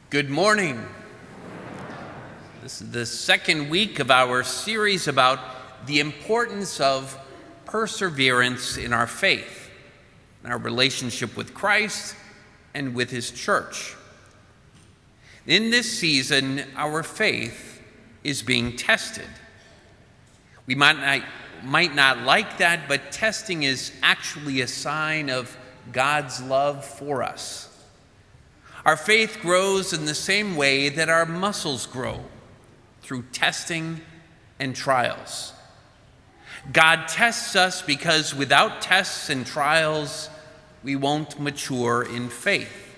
Good morning. This is the second week of our series about the importance of perseverance in our faith, in our relationship with Christ and with His church. In this season, our faith is being tested. We might not like that, but testing is actually a sign of God's love for us. Our faith grows in the same way that our muscles grow, through testing and trials. God tests us because without tests and trials, we won't mature in faith.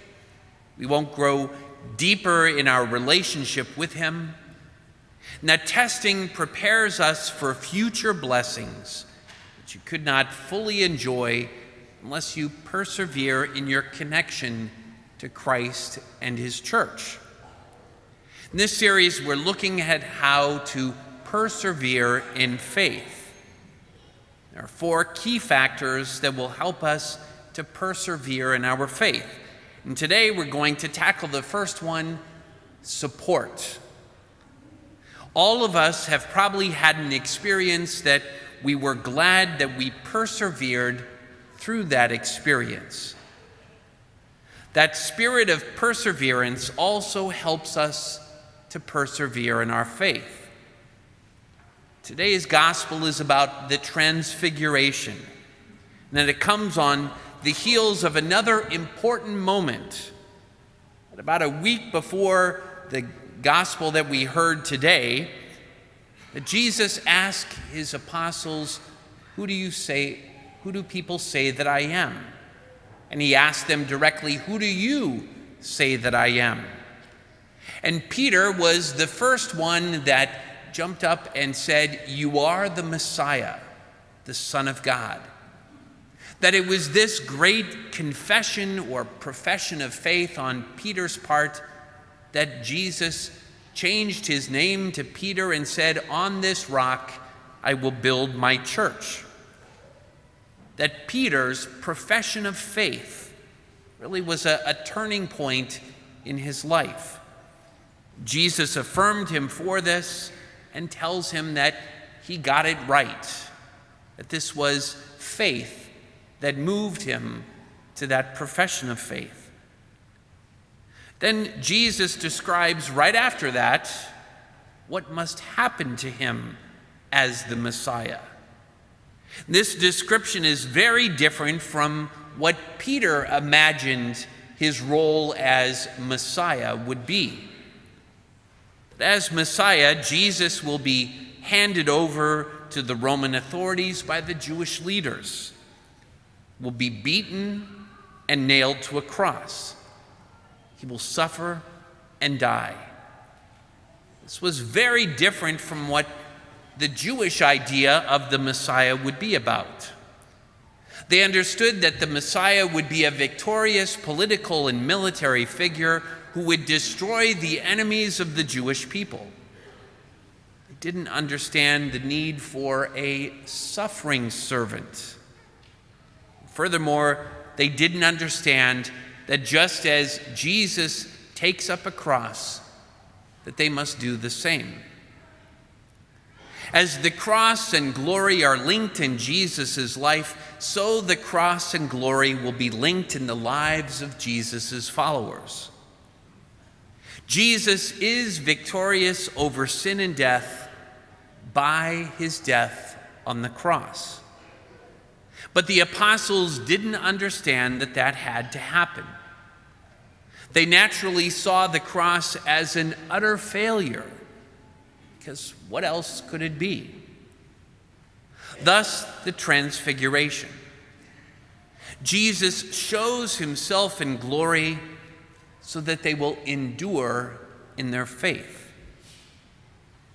We won't grow deeper in our relationship with Him. And that testing prepares us for future blessings that you could not fully enjoy unless you persevere in your connection to Christ and His church. In this series, we're looking at how to persevere in faith. There are 4 key factors that will help us to persevere in our faith. And today we're going to tackle the first one, support. All of us have probably had an experience that we were glad that we persevered through that experience. That spirit of perseverance also helps us to persevere in our faith. Today's gospel is about the transfiguration, and that it comes on the heels of another important moment. About a week before the gospel that we heard today, that Jesus asked His apostles, who do people say that I am? And He asked them directly, who do you say that I am? And Peter was the first one that jumped up and said, you are the Messiah, the Son of God. That it was this great confession or profession of faith on Peter's part that Jesus changed his name to Peter and said, on this rock I will build my church. That Peter's profession of faith really was a turning point in his life. Jesus affirmed him for this and tells him that he got it right, that this was faith that moved him to that profession of faith. Then Jesus describes right after that what must happen to him as the Messiah. This description is very different from what Peter imagined his role as Messiah would be. As Messiah, Jesus will be handed over to the Roman authorities by the Jewish leaders, will be beaten and nailed to a cross. He will suffer and die. This was very different from what the Jewish idea of the Messiah would be about. They understood that the Messiah would be a victorious political and military figure who would destroy the enemies of the Jewish people. They didn't understand the need for a suffering servant. Furthermore, they didn't understand that just as Jesus takes up a cross, that they must do the same. As the cross and glory are linked in Jesus' life, so the cross and glory will be linked in the lives of Jesus' followers. Jesus is victorious over sin and death by His death on the cross. But the apostles didn't understand that that had to happen. They naturally saw the cross as an utter failure, because what else could it be? Thus, the transfiguration. Jesus shows Himself in glory so that they will endure in their faith.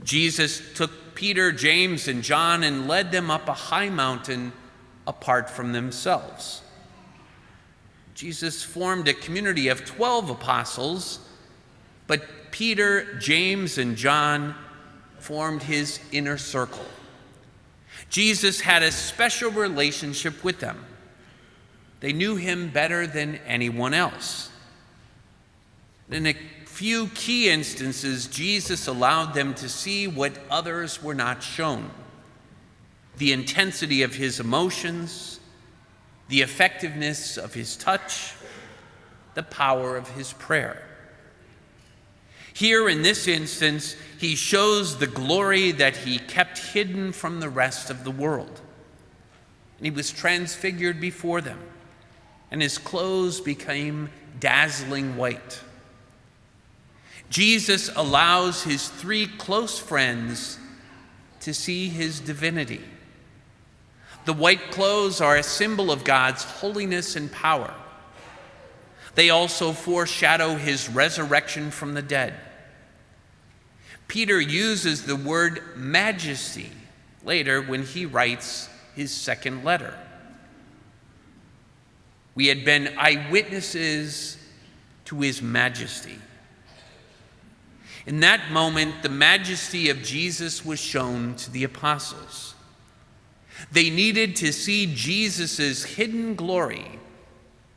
Jesus took Peter, James, and John and led them up a high mountain apart from themselves. Jesus formed a community of 12 apostles, but Peter, James, and John formed His inner circle. Jesus had a special relationship with them. They knew Him better than anyone else. And few key instances, Jesus allowed them to see what others were not shown: the intensity of his emotions, the effectiveness of his touch, the power of his prayer. Here in this instance, he shows the glory that he kept hidden from the rest of the world. And he was transfigured before them, and his clothes became dazzling white. Jesus allows his three close friends to see his divinity. The white clothes are a symbol of God's holiness and power. They also foreshadow his resurrection from the dead. Peter uses the word majesty later when he writes his second letter. We had been eyewitnesses to his majesty. In that moment, the majesty of Jesus was shown to the apostles. They needed to see Jesus' hidden glory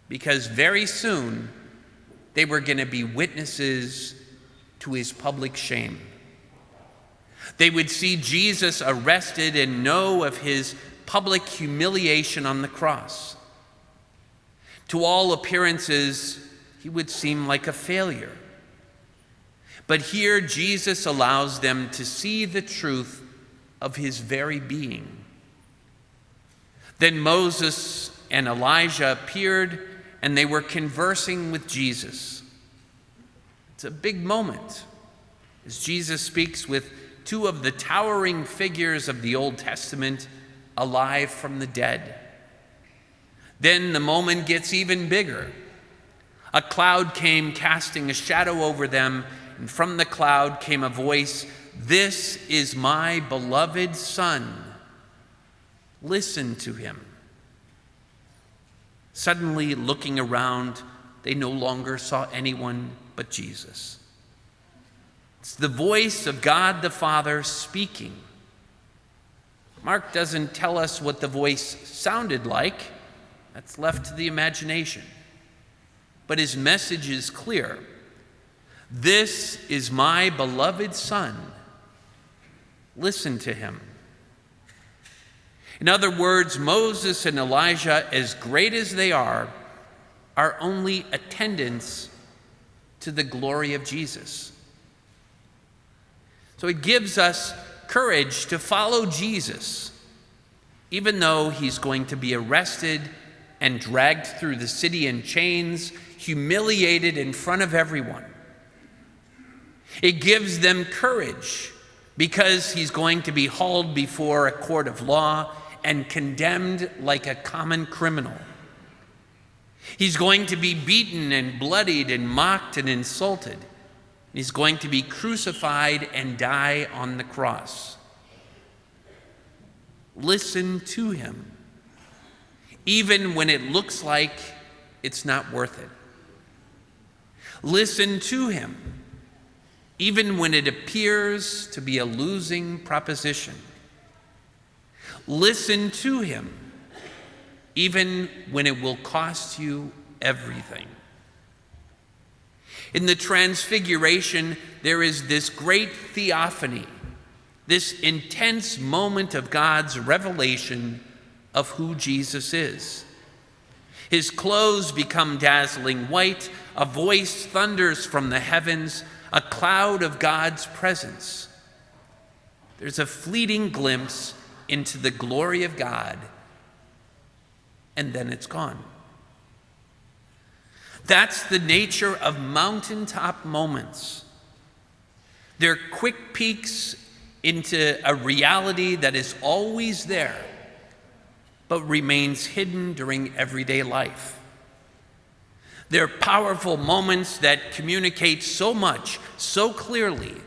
because very soon they were going to be witnesses to his public shame. They would see Jesus arrested and know of his public humiliation on the cross. To all appearances, he would seem like a failure. But here Jesus allows them to see the truth of his very being. Then Moses and Elijah appeared, and they were conversing with Jesus. It's a big moment as Jesus speaks with two of the towering figures of the Old Testament alive from the dead. Then the moment gets even bigger. A cloud came casting a shadow over them, and from the cloud came a voice, "This is my beloved Son. Listen to him." Suddenly, looking around, they no longer saw anyone but Jesus. It's the voice of God the Father speaking. Mark doesn't tell us what the voice sounded like. That's left to the imagination. But his message is clear. This is my beloved Son. Listen to him. In other words, Moses and Elijah, as great as they are only attendants to the glory of Jesus. So it gives us courage to follow Jesus, even though he's going to be arrested and dragged through the city in chains, humiliated in front of everyone. It gives them courage because he's going to be hauled before a court of law and condemned like a common criminal. He's going to be beaten and bloodied and mocked and insulted. He's going to be crucified and die on the cross. Listen to him, even when it looks like it's not worth it. Listen to him, even when it appears to be a losing proposition. Listen to him, even when it will cost you everything. In the Transfiguration, there is this great theophany, this intense moment of God's revelation of who Jesus is. His clothes become dazzling white, a voice thunders from the heavens, a cloud of God's presence. There's a fleeting glimpse into the glory of God, and then it's gone. That's the nature of mountaintop moments. They're quick peeks into a reality that is always there, but remains hidden during everyday life. They're powerful moments that communicate so much, so clearly,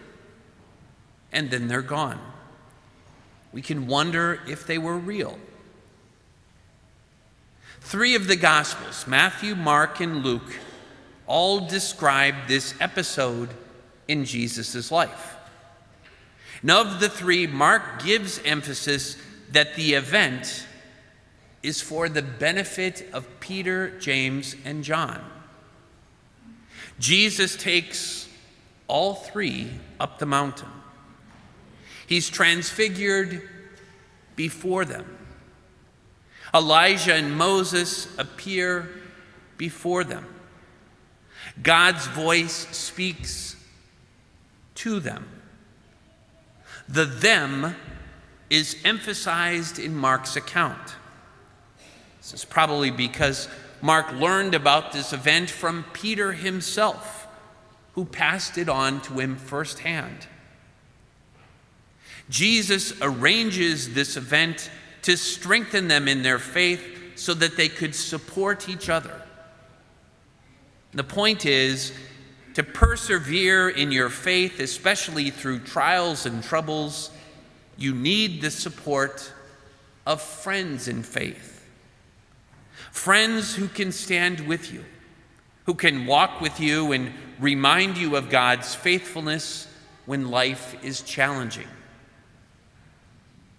and then they're gone. We can wonder if they were real. 3 of the Gospels, Matthew, Mark, and Luke, all describe this episode in Jesus' life. And of the 3, Mark gives emphasis that the event is for the benefit of Peter, James, and John. Jesus takes all three up the mountain. He's transfigured before them. Elijah and Moses appear before them. God's voice speaks to them. The them is emphasized in Mark's account. This is probably because Mark learned about this event from Peter himself, who passed it on to him firsthand. Jesus arranges this event to strengthen them in their faith so that they could support each other. The point is to persevere in your faith, especially through trials and troubles. You need the support of friends in faith. Friends who can stand with you, who can walk with you and remind you of God's faithfulness when life is challenging.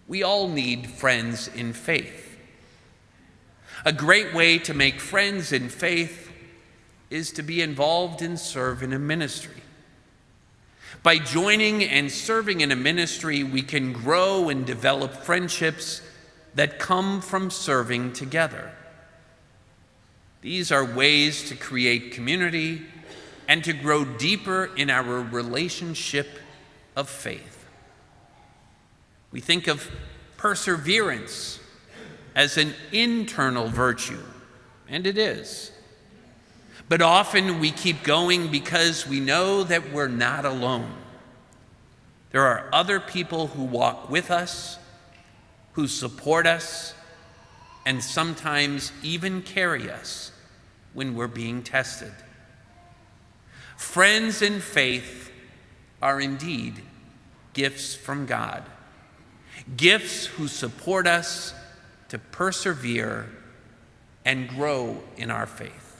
We all need friends in faith. A great way to make friends in faith is to be involved and serve in a ministry. By joining and serving in a ministry, we can grow and develop friendships that come from serving together. These are ways to create community and to grow deeper in our relationship of faith. We think of perseverance as an internal virtue, and it is. But often we keep going because we know that we're not alone. There are other people who walk with us, who support us, and sometimes even carry us when we're being tested. Friends in faith are indeed gifts from God. Gifts who support us to persevere and grow in our faith.